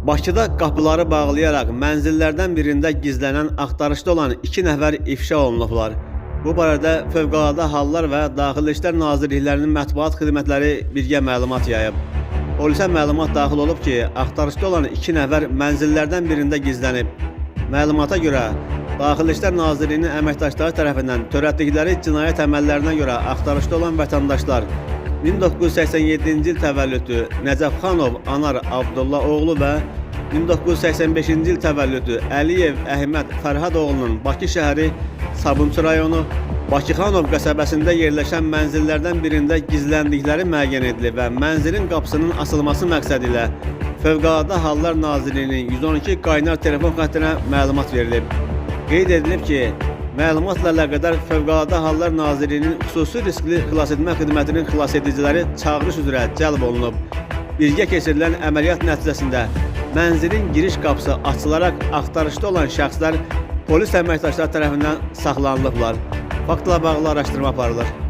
Bakıda qapıları bağlayaraq mənzillərdən birində gizlənən axtarışda olan 2 nəfər ifşa olunublar. Bu barədə Fövqəladə Hallar və Daxili İşlər Nazirliklərinin mətbuat xidmətləri birgə məlumat yayıb. Polisə məlumat daxil olub ki, axtarışda olan 2 nəfər mənzillərdən birində gizlənib. Məlumata görə Daxili İşlər Nazirliyinin əməkdaşları tərəfindən törətdikləri cinayət əməllərinə görə axtarışda olan vətəndaşlar 1987-ci il təvəllüdlü Nəcəfxanov Anar Abdullah oğlu və 1985-ci il təvəllüdlü Əliyev Əhməd Fərhad oğlunun Bakı şəhəri Sabunçu rayonu Bakıxanov qəsəbəsində yerləşən mənzillərdən birində gizləndikləri müəyyən edilib və mənzilin qapısının açılması məqsədilə Fövqəladə Hallar Nazirliyinin 112 qaynar telefon xəttinə məlumat verilib. Qeyd edilib ki, məlumatla əlaqədar Fövqəladə Hallar Nazirliyinin xüsusi riskli xilasetmə xidmətinin xilasediciləri çağırış üzrə cəlb olunub. Birgə keçirilən əməliyyat nəticəsində mənzilin giriş qapısı açılaraq axtarışda olan şəxslər polis əməkdaşları tərəfindən saxlanılıblar. Faktla bağlı araşdırma aparılır.